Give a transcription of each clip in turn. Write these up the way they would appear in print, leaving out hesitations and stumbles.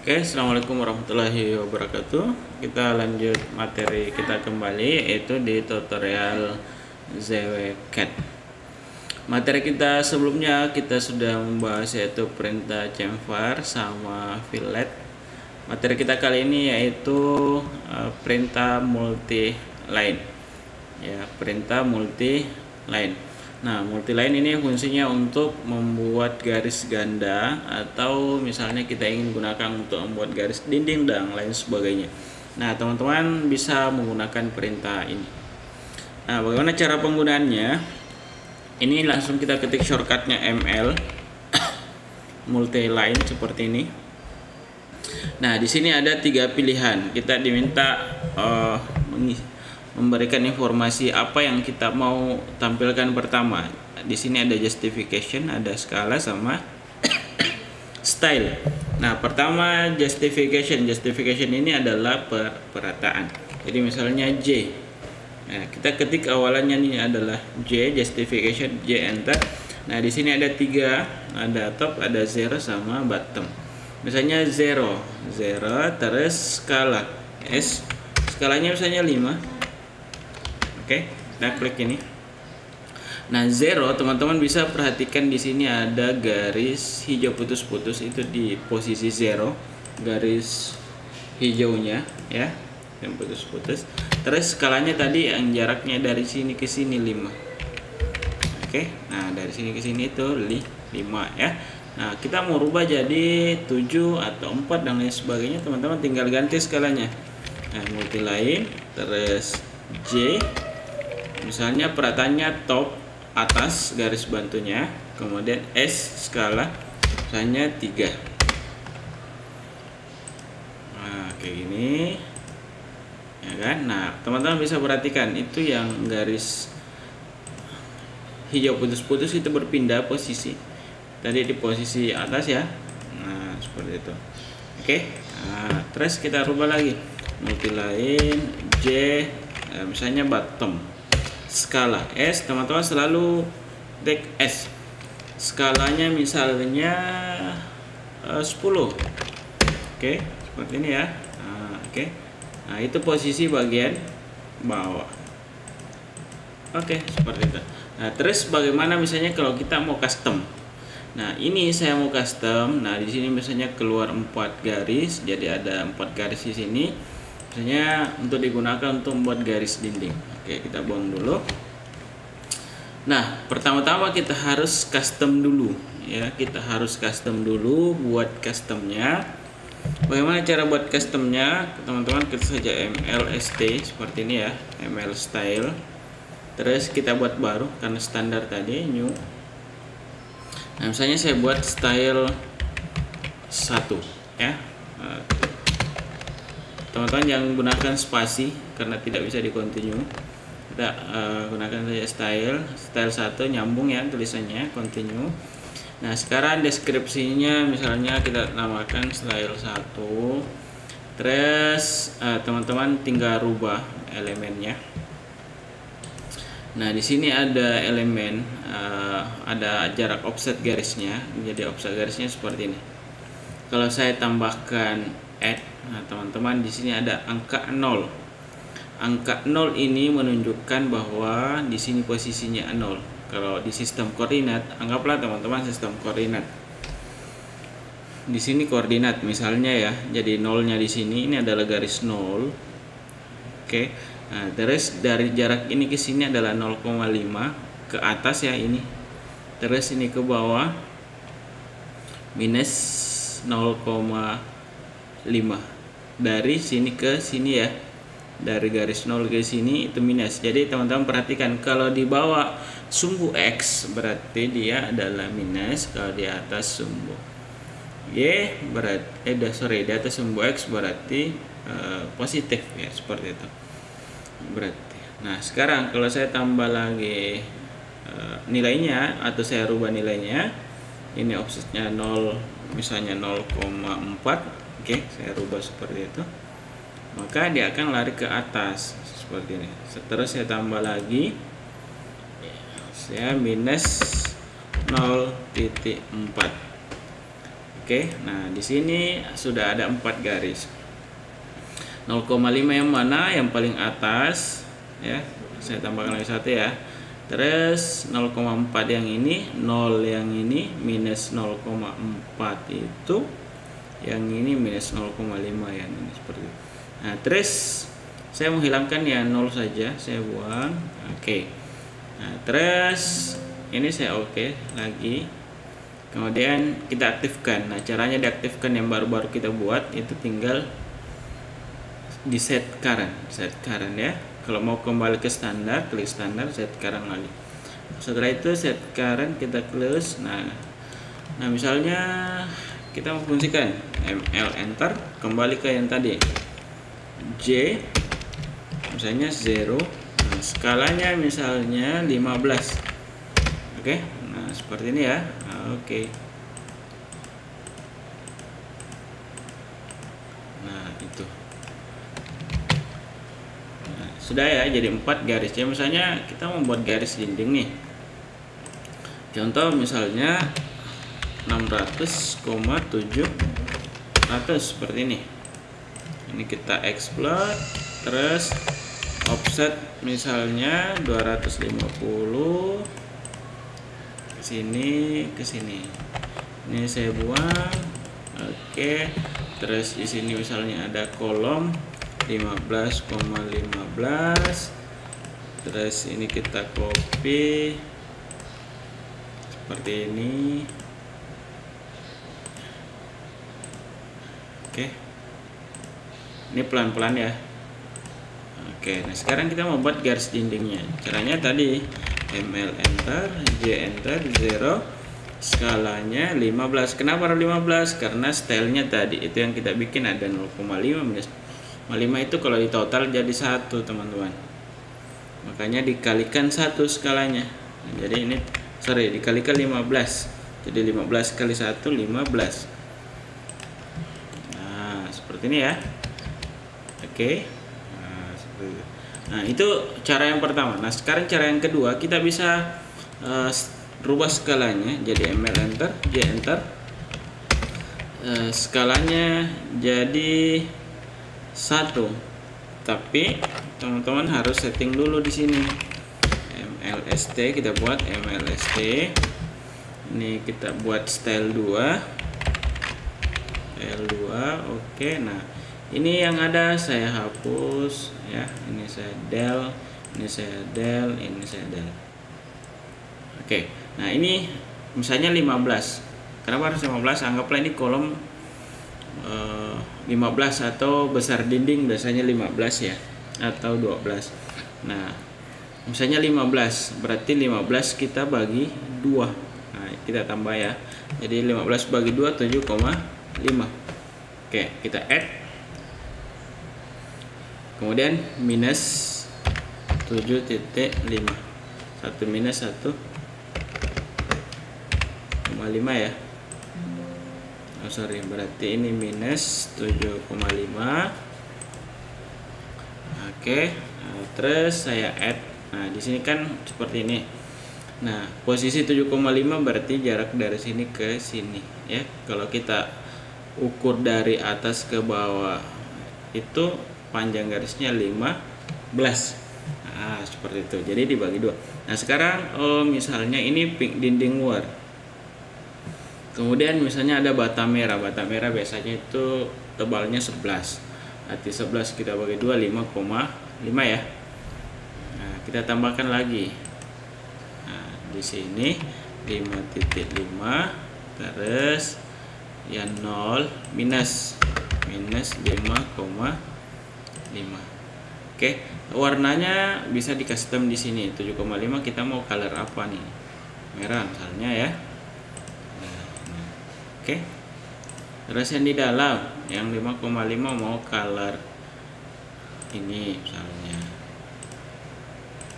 Oke, assalamualaikum warahmatullahi wabarakatuh. Kita lanjut materi kita kembali, yaitu di tutorial ZWCAT. Materi kita sebelumnya kita sudah membahas yaitu perintah chamfer sama fillet. Materi kita kali ini yaitu perintah multi line. Ya, perintah multi line. Nah, multiline ini fungsinya untuk membuat garis ganda, atau misalnya kita ingin gunakan untuk membuat garis dinding dan lain sebagainya. Nah, teman-teman bisa menggunakan perintah ini. Nah, bagaimana cara penggunaannya? Ini langsung kita ketik shortcutnya ML multiline seperti ini. Nah, di sini ada 3 pilihan. Kita diminta memberikan informasi apa yang kita mau tampilkan pertama. Di sini ada justification, ada skala sama style. Nah, pertama justification. Justification ini adalah perataan. Jadi misalnya J. Nah, kita ketik awalannya ini adalah J, justification J, enter. Nah, di sini ada 3, ada top, ada zero sama bottom. Misalnya 0, terus skala S. Skalanya misalnya 5. Oke, kita klik ini. Nah, 0 teman-teman bisa perhatikan di sini ada garis hijau putus-putus, itu di posisi 0, garis hijaunya ya, yang putus-putus. Terus skalanya tadi yang jaraknya dari sini ke sini 5. Oke, nah dari sini ke sini itu 5 ya. Nah, kita mau rubah jadi 7 atau 4 dan lain sebagainya, teman-teman tinggal ganti skalanya. Nah, multiline, terus J. Misalnya perataannya top, atas garis bantunya, kemudian S skala misalnya 3. Nah, kayak gini ya kan. Nah, teman-teman bisa perhatikan itu yang garis hijau putus-putus itu berpindah posisi. Tadi di posisi atas ya. Nah, seperti itu. Oke. Nah, terus kita rubah lagi. Multiline J, misalnya bottom. Skala S, teman-teman selalu take S. Skalanya misalnya 10. Oke, seperti ini ya. Nah, oke. Nah, itu posisi bagian bawah. Oke, seperti itu. Nah, terus bagaimana misalnya kalau kita mau custom? Nah, ini saya mau custom. Nah, di sini misalnya keluar 4 garis, jadi ada 4 garis di sini. Misalnya untuk digunakan untuk membuat garis dinding. Oke, kita buang dulu. Nah, pertama-tama kita harus custom dulu ya. Kita harus custom dulu, buat customnya. Bagaimana cara buat customnya? Teman-teman ketik saja MLST seperti ini ya, ML style. Terus kita buat baru karena standar tadi new. Nah, misalnya saya buat style 1 ya. Teman-teman jangan gunakan spasi karena tidak bisa di continue. Kita gunakan saja style 1, nyambung ya tulisannya, continue. Nah, sekarang deskripsinya misalnya kita namakan style 1. Terus teman-teman tinggal rubah elemennya. Nah, di sini ada elemen, ada jarak offset garisnya. Jadi offset garisnya seperti ini. Kalau saya tambahkan add, nah teman-teman di sini ada angka 0. Angka 0 ini menunjukkan bahwa di sini posisinya 0. Kalau di sistem koordinat, anggaplah teman-teman sistem koordinat. Di sini koordinat misalnya ya. Jadi nolnya di sini, ini adalah garis 0. Oke. Nah, terus dari jarak ini ke sini adalah 0,5 ke atas ya ini. Terus ini ke bawah minus 0,5. Dari sini ke sini ya. Dari garis 0 ke sini itu minus. Jadi teman-teman perhatikan, kalau di bawah sumbu X berarti dia adalah minus, kalau di atas sumbu Y berarti di atas sumbu X berarti positif ya, seperti itu. Berarti. Nah, sekarang kalau saya tambah lagi nilainya, atau saya rubah nilainya, ini offsetnya 0 misalnya 0,4. Oke, saya rubah seperti itu, maka dia akan lari ke atas seperti ini. Terus saya tambah lagi, saya minus 0,4. Oke, nah di sini sudah ada 4 garis. 0,5 yang mana? Yang paling atas ya. Saya tambahkan lagi 1 ya. Terus 0,4 yang ini, 0 yang ini, minus 0,4 itu, yang ini minus 0,5 yang ini, seperti itu. Nah, terus saya menghilangkan ya 0 saja, saya buang. Oke. Nah, terus ini saya oke lagi. Kemudian kita aktifkan. Nah, caranya diaktifkan yang baru-baru kita buat itu tinggal di set current ya. Kalau mau kembali ke standar, klik standar, set current lagi. Setelah itu set current kita close. Nah misalnya kita mau fungsikan ML enter, kembali ke yang tadi J, misalnya 0. Nah, skalanya misalnya 15. Oke, nah seperti ini ya. Oke. Nah itu. Sudah ya, jadi 4 garis ya. Misalnya kita membuat garis dinding nih, contoh misalnya 600,700 seperti ini. Ini kita explode, terus offset misalnya 250 ke sini. Ini saya buang. Oke, terus di sini misalnya ada kolom 15,15, terus ini kita copy seperti ini. Oke, ini pelan-pelan ya. Oke, nah sekarang kita mau buat garis dindingnya. Caranya tadi ML enter, J enter, 0, skalanya 15. Kenapa 15? Karena stylenya tadi itu yang kita bikin ada 0,5 minus 5 itu kalau di total jadi 1 teman-teman, makanya dikalikan 1 skalanya. Nah, jadi ini dikalikan 15, jadi 15 kali 1 15. Nah seperti ini ya. Oke. Nah itu cara yang pertama. Nah sekarang cara yang kedua, kita bisa rubah skalanya jadi ML enter, J enter, skalanya jadi 1, tapi teman-teman harus setting dulu di sini MLST. Kita buat MLST, ini kita buat style 2 L2. Oke, nah ini yang ada saya hapus ya, ini saya del, ini saya del, ini saya del. Oke, nah ini misalnya 15. Kenapa harus 15? Anggaplah ini kolom 15 atau besar dinding biasanya 15 ya, atau 12. Nah misalnya 15, berarti 15 kita bagi 2. Nah kita tambah ya, jadi 15 bagi 2 7,5. Oke, kita add, kemudian minus 7,5, 1 minus 1,5 ya. Oh sorry, berarti ini minus 7,5. Oke, nah, terus saya add. Nah di sini kan seperti ini. Nah posisi 7,5 berarti jarak dari sini ke sini ya. Kalau kita ukur dari atas ke bawah itu panjang garisnya 15. Nah seperti itu, jadi dibagi 2. Nah sekarang misalnya ini pink dinding luar, kemudian misalnya ada bata merah. Bata merah biasanya itu tebalnya 11. Arti 11 kita bagi 2, 5,5 ya. Nah, kita tambahkan lagi. Nah, di sini 5,5 terus ya 0 minus 5,5. Oke, warnanya bisa di custom di sini. 7,5 kita mau color apa nih? Merah misalnya ya. Oke, terus yang di dalam yang 5,5 mau color ini misalnya.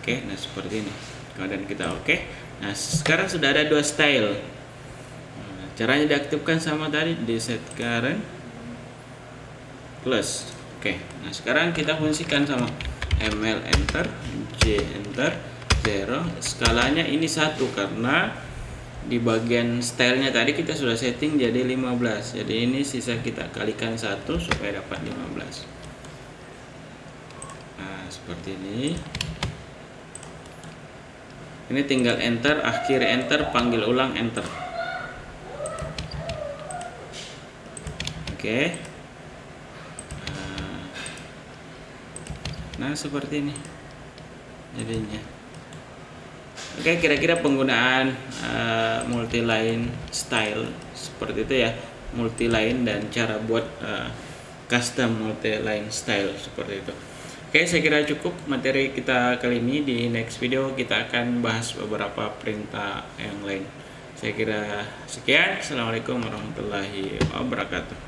Oke, nah seperti ini. Kemudian kita oke. Nah sekarang sudah ada 2 style. Nah, caranya diaktifkan sama tadi di set current plus. Oke, nah sekarang kita fungsikan sama ML enter, J enter, 0. Skalanya ini 1 karena di bagian stylenya tadi kita sudah setting jadi 15. Jadi ini sisa kita kalikan 1 supaya dapat 15. Nah, seperti ini. Ini tinggal enter, akhir enter, panggil ulang enter. Oke. Nah, seperti ini jadinya. Oke, kira-kira penggunaan multi-line style seperti itu ya, multi-line dan cara buat custom multi-line style seperti itu. Oke, saya kira cukup materi kita kali ini. Di next video kita akan bahas beberapa perintah yang lain. Saya kira sekian. Assalamualaikum warahmatullahi wabarakatuh.